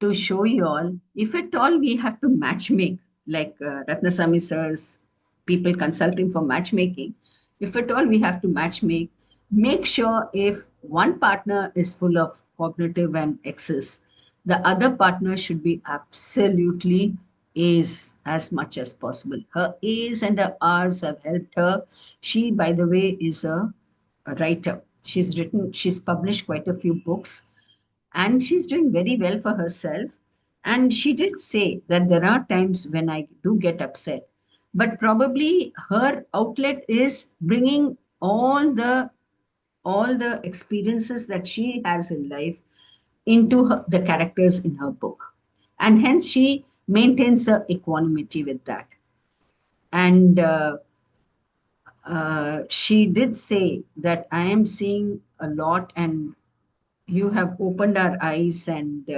to show you all, if at all we have to matchmake, like Ratnasamy sir's people consulting for matchmaking, if at all we have to matchmake, make sure if one partner is full of cognitive and excess, the other partner should be absolutely A's as much as possible. Her A's and her R's have helped her. She, by the way, is a writer. She's published quite a few books, and she's doing very well for herself. And she did say that there are times when I do get upset, but probably her outlet is bringing all the experiences that she has in life into the characters in her book, and hence she maintains her equanimity with that. And she did say that I am seeing a lot, and you have opened our eyes, and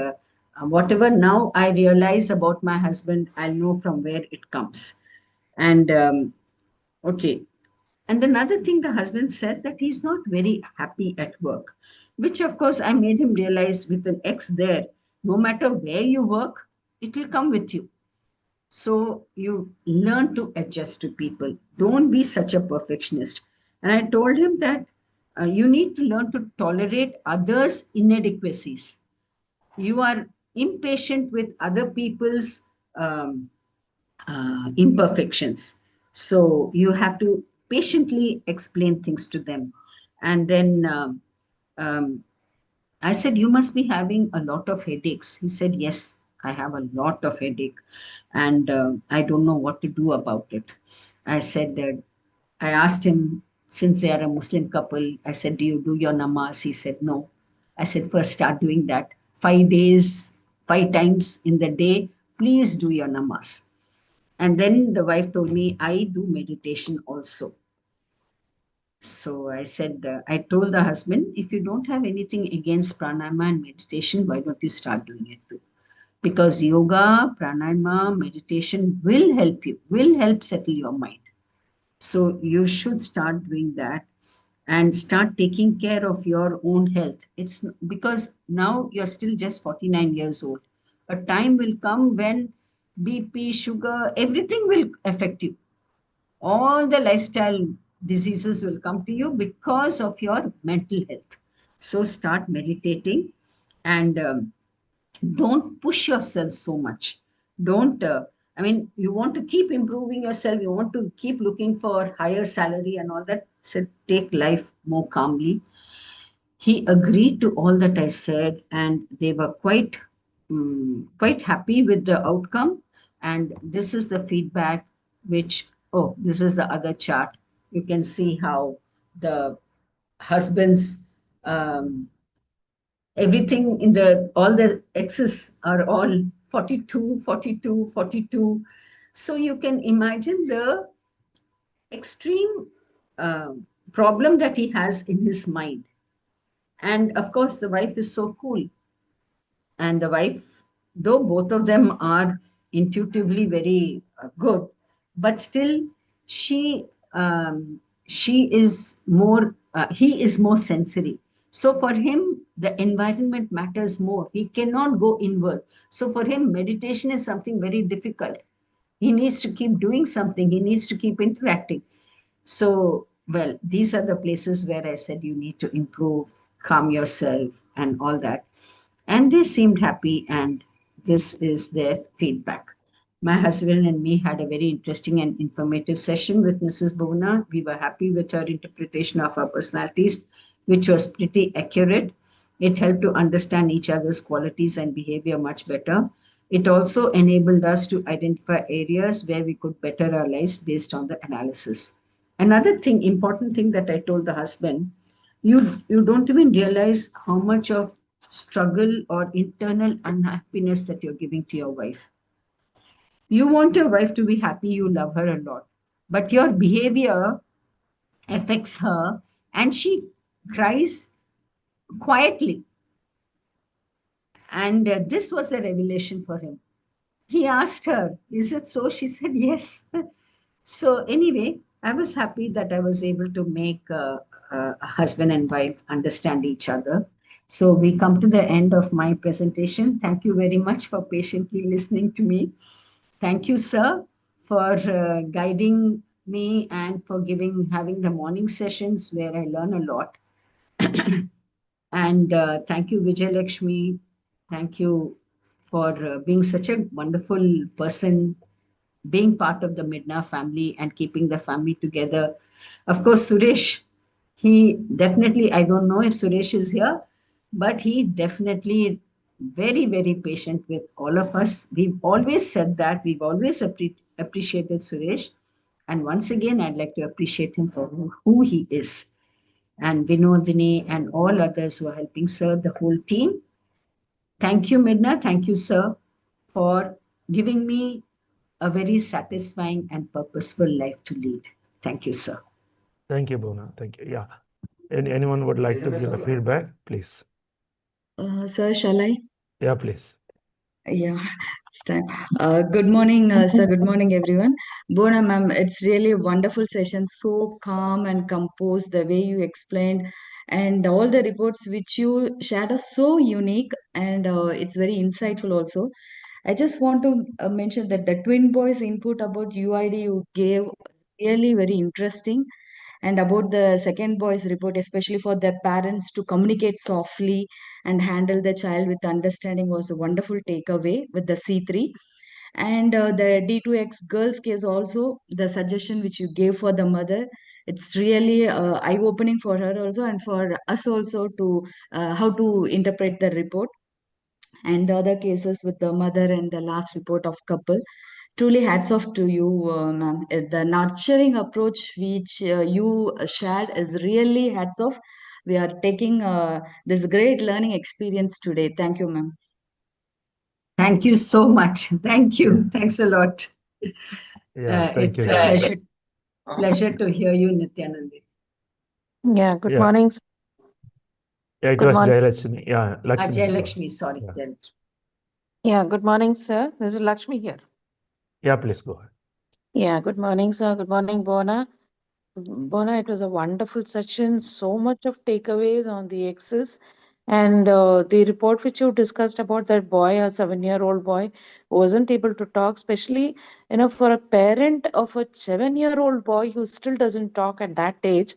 whatever now I realize about my husband, I'll know from where it comes. And okay. And another thing, the husband said that he's not very happy at work, which of course I made him realize, with an ex there, no matter where you work, it will come with you. So you learn to adjust to people. Don't be such a perfectionist. And I told him that you need to learn to tolerate others' inadequacies. You are impatient with other people's imperfections. So you have to patiently explain things to them. And then um, I said, you must be having a lot of headaches. He said, yes, I have a lot of headache, and I don't know what to do about it. I said that I asked him, since they are a Muslim couple, I said, do you do your namaz? He said, no. I said, first start doing that. 5 days, 5 times in the day, please do your namaz. And then the wife told me, I do meditation also. So I said, I told the husband, if you don't have anything against pranayama and meditation, why don't you start doing it too? Because yoga, pranayama, meditation will help settle your mind. So you should start doing that and start taking care of your own health. It's because now you're still just 49 years old. A time will come when BP, sugar, everything will affect you. All the lifestyle diseases will come to you because of your mental health. So start meditating, and don't push yourself so much. Don't, I mean, you want to keep improving yourself, you want to keep looking for higher salary and all that. So take life more calmly. He agreed to all that I said, and they were quite happy with the outcome. And this is the feedback, which, oh, this is the other chart. You can see how the husband's um, everything in the all the x's are all 42, 42, 42. So you can imagine the extreme problem that he has in his mind. And of course, the wife is so cool. And the wife, though both of them are intuitively very good, but still she she is more he is more sensory. So for him, the environment matters more. He cannot go inward. So for him, meditation is something very difficult. He needs to keep doing something. He needs to keep interacting. So, well, these are the places where I said you need to improve, calm yourself, and all that. And they seemed happy, and this is their feedback. My husband and me had a very interesting and informative session with Mrs. Bhuvana. We were happy with her interpretation of our personalities, which was pretty accurate. It helped to understand each other's qualities and behavior much better. It also enabled us to identify areas where we could better our lives based on the analysis. Another thing, important thing that I told the husband, you don't even realize how much of struggle or internal unhappiness that you're giving to your wife. You want your wife to be happy, you love her a lot, but your behavior affects her and she cries quietly. And this was a revelation for him. He asked her, "Is it so?" She said, "Yes." So, anyway, I was happy that I was able to make a husband and wife understand each other. So, we come to the end of my presentation. Thank you very much for patiently listening to me. Thank you, sir, for guiding me and for having the morning sessions where I learn a lot. And thank you, Vijay Lakshmi. Thank you for being such a wonderful person, being part of the MiDNA family and keeping the family together. Of course, Suresh, he definitely, I don't know if Suresh is here, but he definitely very, very patient with all of us. We've always said that. We've always appreciated Suresh. And once again, I'd like to appreciate him for who he is. And Vinodini and all others who are helping serve the whole team. Thank you, MiDNA. Thank you, sir, for giving me a very satisfying and purposeful life to lead. Thank you, sir. Thank you, Bhuvana. Thank you. Yeah. Anyone would like to give a feedback, please? Sir, shall I? Yeah, please. Yeah, it's time. Good morning, sir. Good morning, everyone. Bhuvana ma'am, it's really a wonderful session. So calm and composed, the way you explained, and all the reports which you shared are so unique, and it's very insightful also. I just want to mention that the twin boys input about UID you gave really very interesting, and about the second boys report, especially for the parents to communicate softly and handle the child with understanding, was a wonderful takeaway with the C3. And the D2X girls case also, the suggestion which you gave for the mother, it's really eye-opening for her also and for us also to how to interpret the report. And the other cases with the mother and the last report of couple, truly hats off to you, ma'am. The nurturing approach which you shared is really hats off. We are taking this great learning experience today. Thank you, ma'am. Thank you so much. Thank you. Thanks a lot. Yeah, thank It's you. a pleasure to hear you, Nityanandi. Yeah, good Yeah. morning. Yeah, it Good was morning. Jayalakshmi. Yeah, Lakshmi. Ajay Lakshmi, sorry. Yeah. Jayalakshmi. Yeah, good morning, sir. This is Lakshmi here. Yeah, please go ahead. Yeah, good morning, sir. Good morning, Bona. Bona, it was a wonderful session. So much of takeaways on the X's. And the report which you discussed about that boy, a 7-year-old boy, who wasn't able to talk, especially, for a parent of a 7-year-old boy who still doesn't talk at that age,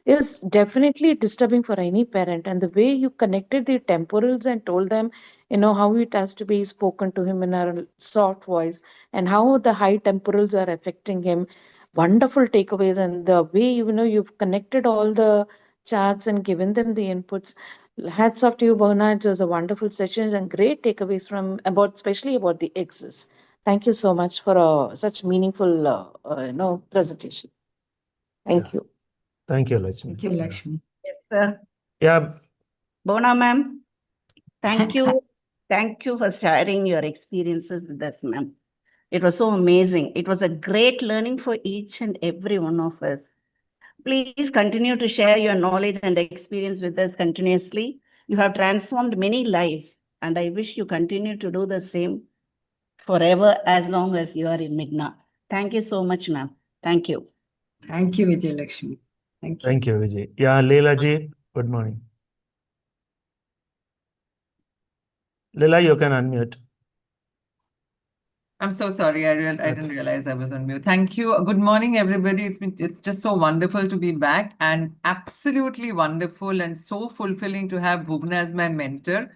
is definitely disturbing for any parent. And the way you connected the temporals and told them, how it has to be spoken to him in a soft voice and how the high temporals are affecting him. Wonderful takeaways. And the way, you've connected all the charts and given them the inputs. Hats off to you, Bhavna. It was a wonderful session and great takeaways especially about the X's. Thank you so much for such meaningful, presentation. Thank you. Thank you, Lakshmi. Thank you, Lakshmi. Yes, sir. Yeah, Bona ma'am, thank you. Thank you for sharing your experiences with us, ma'am. It was so amazing. It was a great learning for each and every one of us. Please continue to share your knowledge and experience with us continuously. You have transformed many lives, and I wish you continue to do the same forever as long as you are in MiDNA. Thank you so much, ma'am. Thank you. Thank you, Vijay Lakshmi. Thank you. thank you, Vijay. Yeah, Leela ji, good morning. Leela, you can unmute. I'm so sorry. I didn't realize I was on mute. Thank you. Good morning, everybody. It's just so wonderful to be back and absolutely wonderful and so fulfilling to have Bhuvana as my mentor.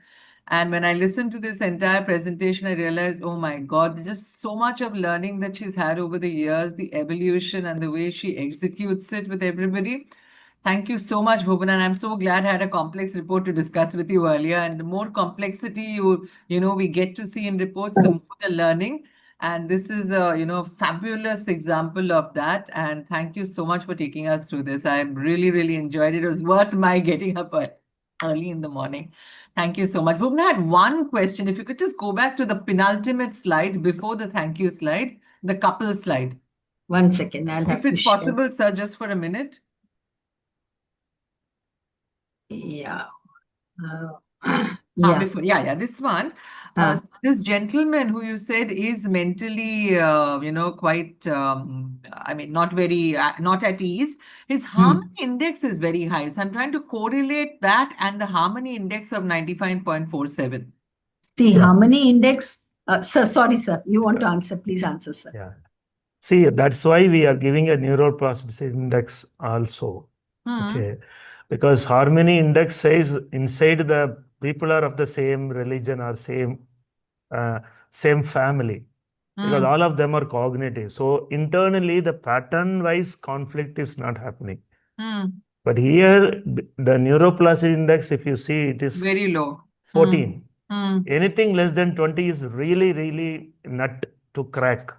And when I listened to this entire presentation, I realized, oh my God, there's just so much of learning that she's had over the years, the evolution and the way she executes it with everybody. Thank you so much, Bhuvana. And I'm so glad I had a complex report to discuss with you earlier. And the more complexity we get to see in reports, the more the learning. And this is a fabulous example of that. And thank you so much for taking us through this. I really, really enjoyed it. It was worth my getting up early. early in the morning. Thank you so much. Bhuvana, I had one question. If you could just go back to the penultimate slide before the thank you slide, the couple slide. 1 second, I'll have If to it's share. possible, sir, just for a minute. Yeah. Yeah. This one. Ah. So this gentleman who you said is mentally, quite, I mean, not very, not at ease. His harmony index is very high. So I'm trying to correlate that and the harmony index of 95.47. The Yeah. harmony index, sir, sorry, sir. You want to answer? Please answer, sir. Yeah. See, that's why we are giving a neuroplasticity index also. Okay. Because harmony index says inside the people are of the same religion or same family. Because all of them are cognitive. So internally, the pattern-wise conflict is not happening. But here, the neuroplasticity index, if you see, it is Very low. 14. Anything less than 20 is really, really nut to crack.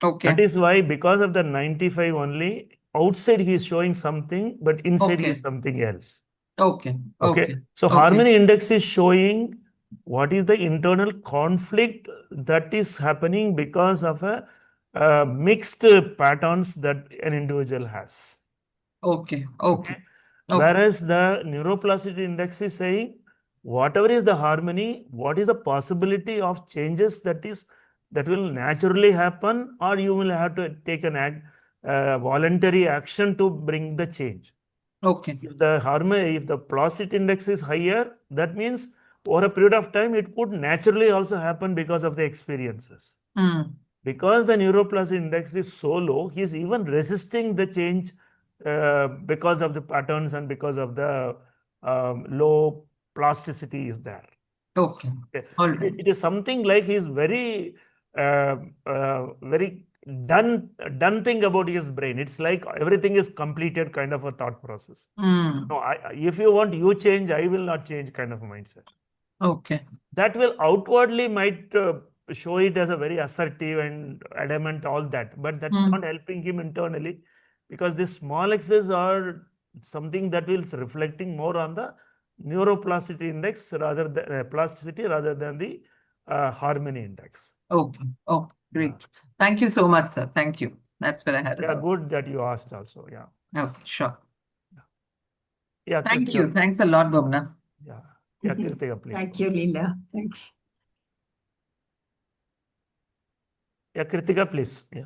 Okay. That is why, because of the 95 only, outside he is showing something, but inside he is something else. Okay. So harmony index is showing what is the internal conflict that is happening because of a mixed patterns that an individual has. Okay. Whereas the neuroplasticity index is saying whatever is the harmony, what is the possibility of changes that will naturally happen, or you will have to take an voluntary action to bring the change. Okay. If the plasticity index is higher, that means over a period of time it would naturally also happen because of the experiences. Because the neuroplasticity index is so low, he is even resisting the change because of the patterns and because of the low plasticity is there. Okay. All right. It is something like he is very done thing about his brain. It's like everything is completed kind of a thought process. No, if you want you change, I will not change kind of a mindset. Okay. That will outwardly might show it as a very assertive and adamant, all that, but that's not helping him internally, because these small X's are something that will reflecting more on the neuroplasticity index rather than plasticity rather than the harmony index. Okay. Oh, great. Thank you so much, sir. Thank you. That's where I had it. Yeah, good that you asked also. Yeah. Okay, sure. Yeah. Thank Kritika. you. Thanks a lot, Bhuvana. Yeah. Yeah, Kritika, please. Thank you, Leela. Thanks. Yeah, Kritika, please. Yeah.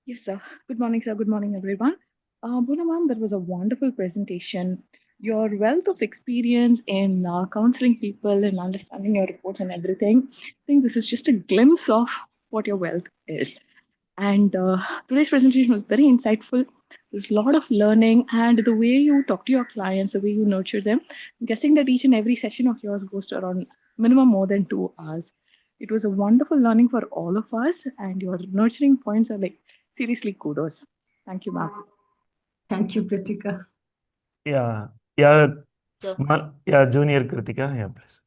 Yes, sir. Good morning, sir. Good morning, everyone. Bhuvana ma'am, that was a wonderful presentation. Your wealth of experience in counseling people and understanding your reports and everything, I think this is just a glimpse of what your wealth is. And today's presentation was very insightful. There's a lot of learning, and the way you talk to your clients, the way you nurture them, I'm guessing that each and every session of yours goes to around minimum more than 2 hours. It was a wonderful learning for all of us, and your nurturing points are like seriously kudos. Thank you, ma'am. Thank you, Kritika. Yeah. Yeah. Junior Kritika. Yeah, please.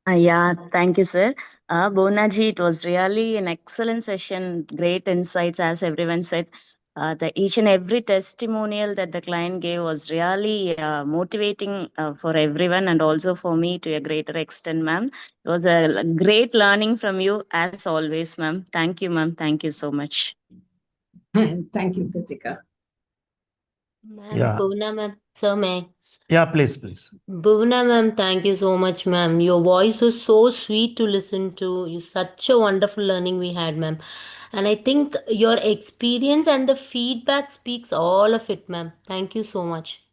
Yeah, thank you, sir. Bhuvana ji, it was really an excellent session, great insights, as everyone said. Each and every testimonial that the client gave was really motivating for everyone and also for me to a greater extent, ma'am. It was a great learning from you, as always, ma'am. Thank you, ma'am. Thank you so much. Thank you, Kritika. Yeah. Bhuvana ma'am, sir, ma'am. Yeah, please. Bhuvana ma'am, thank you so much, ma'am. Your voice was so sweet to listen to. You such a wonderful learning we had, ma'am. And I think your experience and the feedback speaks all of it, ma'am. Thank you so much.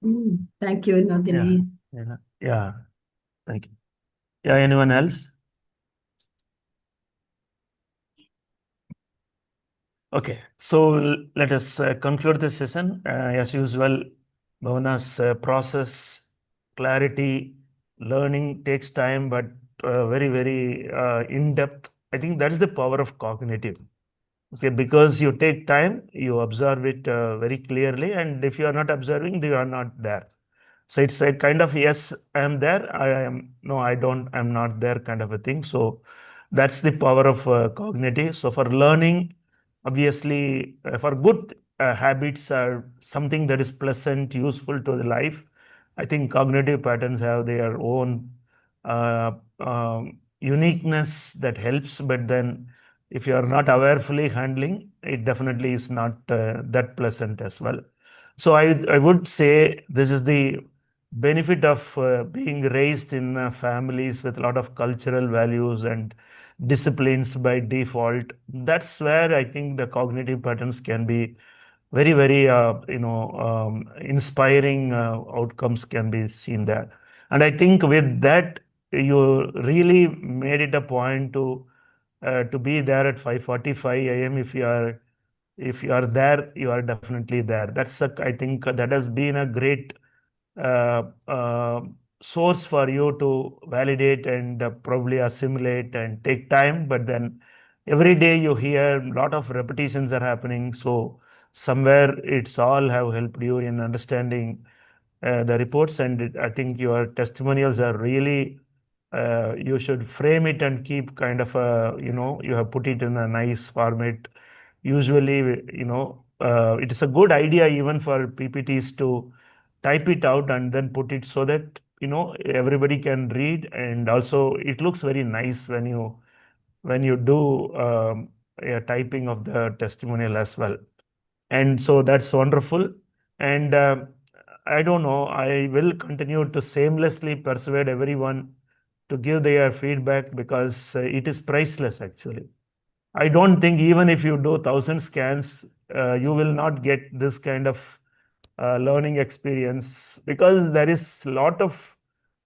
Thank you, Nandini. Yeah. Thank you. Yeah, anyone else? Okay, so let us conclude this session. As usual, Bhuvana's process, clarity, learning takes time, but very, very in-depth. I think that is the power of cognitive. Okay, because you take time, you observe it very clearly, and if you are not observing, you are not there. So it's a kind of, yes, I am there, I'm not there kind of a thing. So that's the power of cognitive. So for learning, obviously, for good habits are something that is pleasant, useful to the life, I think cognitive patterns have their own uniqueness that helps, but then if you are not awarefully handling, it definitely is not that pleasant as well. So I would say this is the benefit of being raised in families with a lot of cultural values and disciplines by default. That's where I think the cognitive patterns can be very, very, inspiring outcomes can be seen there. And I think with that, you really made it a point to be there at 5:45 a.m. If you are there, you are definitely there. I think that has been a great uh, uh, source for you to validate and probably assimilate and take time. But then every day you hear a lot of repetitions are happening. So somewhere it's all have helped you in understanding the reports. And I think your testimonials are really, you should frame it and keep kind of you have put it in a nice format. Usually, it is a good idea even for PPTs to type it out and then put it so that everybody can read, and also it looks very nice when you do a typing of the testimonial as well. And so that's wonderful. And I don't know, I will continue to shamelessly persuade everyone to give their feedback, because it is priceless actually. I don't think even if you do 1,000 scans, you will not get this kind of learning experience, because there is a lot of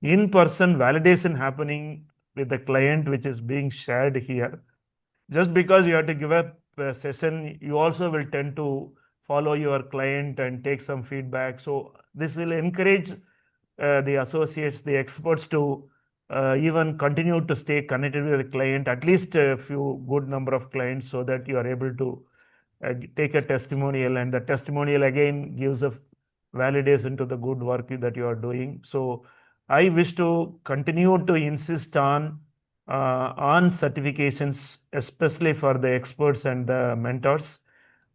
in-person validation happening with the client, which is being shared here. Just because you have to give a session, you also will tend to follow your client and take some feedback. So this will encourage the associates, the experts to even continue to stay connected with the client, at least a few good number of clients, so that you are able to take a testimonial, and the testimonial again gives a validation to the good work that you are doing. So I wish to continue to insist on certifications, especially for the experts and the mentors.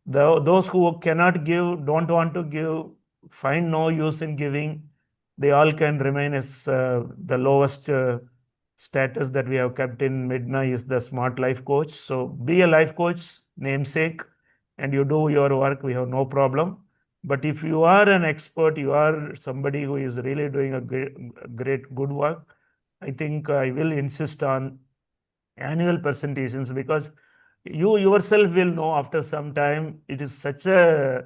Those who cannot give, don't want to give, find no use in giving, they all can remain as the lowest status that we have kept in MiDNA is the smart life coach. So be a life coach, namesake, and you do your work, we have no problem. But if you are an expert, you are somebody who is really doing a great good work, I think I will insist on annual presentations, because you yourself will know after some time it is such a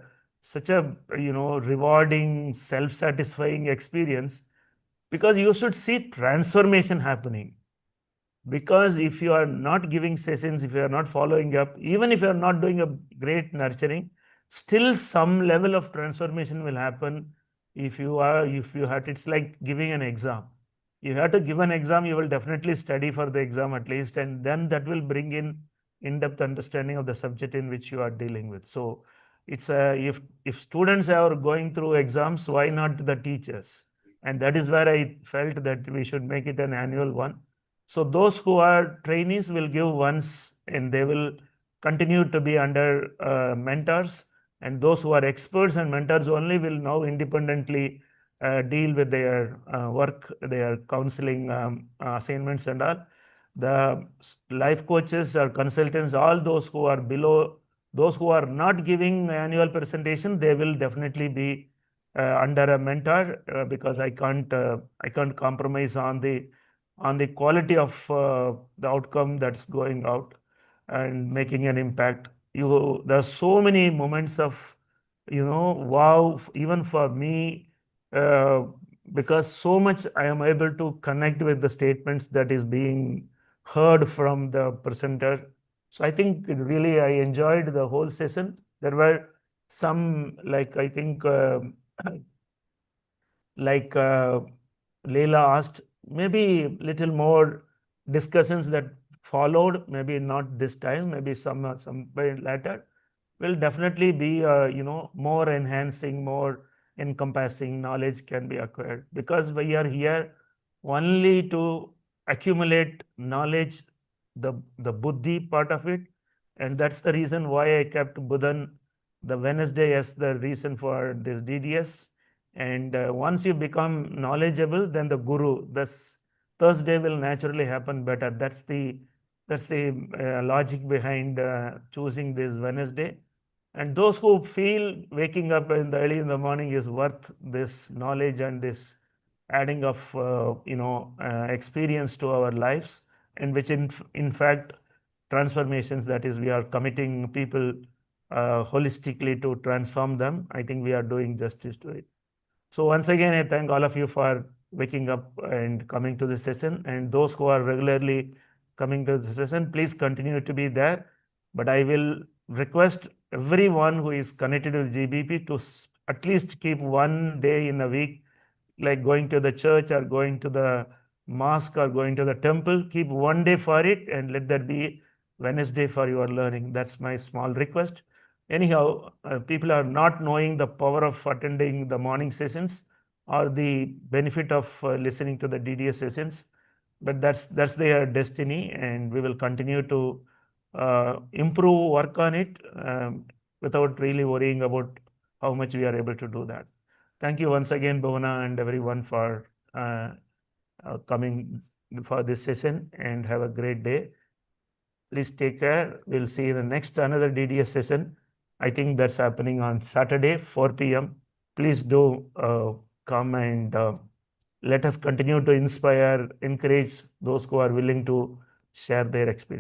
rewarding, self-satisfying experience, because you should see transformation happening. Because if you are not giving sessions, if you are not following up, even if you are not doing a great nurturing, still some level of transformation will happen. If you had, it's like giving an exam. You have to give an exam, you will definitely study for the exam at least, and then that will bring in-depth understanding of the subject in which you are dealing with. So it's if students are going through exams, why not the teachers? And that is where I felt that we should make it an annual one. So those who are trainees will give once, and they will continue to be under mentors. And those who are experts and mentors only will now independently deal with their work, their counseling assignments and all. The life coaches or consultants, all those who are below, those who are not giving annual presentation, they will definitely be under a mentor, because I can't compromise on the quality of the outcome that's going out and making an impact. There's so many moments of wow, even for me, uh, because so much I am able to connect with the statements that is being heard from the presenter. So I think really I enjoyed the whole session. There were some, like I think like Leila asked, maybe little more discussions that followed, maybe not this time, maybe some point later, will definitely be more enhancing, more encompassing knowledge can be acquired, because we are here only to accumulate knowledge, the buddhi part of it. And that's the reason why I kept Budhan, the Wednesday, as the reason for this DDS. And once you become knowledgeable, then the guru, this Thursday will naturally happen better. That's the logic behind choosing this Wednesday. And those who feel waking up early in the morning is worth this knowledge and this adding of experience to our lives, and which in fact transformations, that is, we are committing people holistically to transform them. I think we are doing justice to it. So once again, I thank all of you for waking up and coming to this session. And those who are regularly coming to the session, please continue to be there. But I will request everyone who is connected with GBP to at least keep one day in a week, like going to the church or going to the mosque or going to the temple. Keep one day for it and let that be Wednesday for your learning. That's my small request. Anyhow, people are not knowing the power of attending the morning sessions or the benefit of listening to the DDS sessions, but that's their destiny, and we will continue to improve, work on it without really worrying about how much we are able to do that. Thank you once again, Bhuvana, and everyone for coming for this session, and have a great day. Please take care. We'll see you in the next another DDS session. I think that's happening on Saturday, 4 p.m. Please do come and let us continue to inspire, encourage those who are willing to share their experience.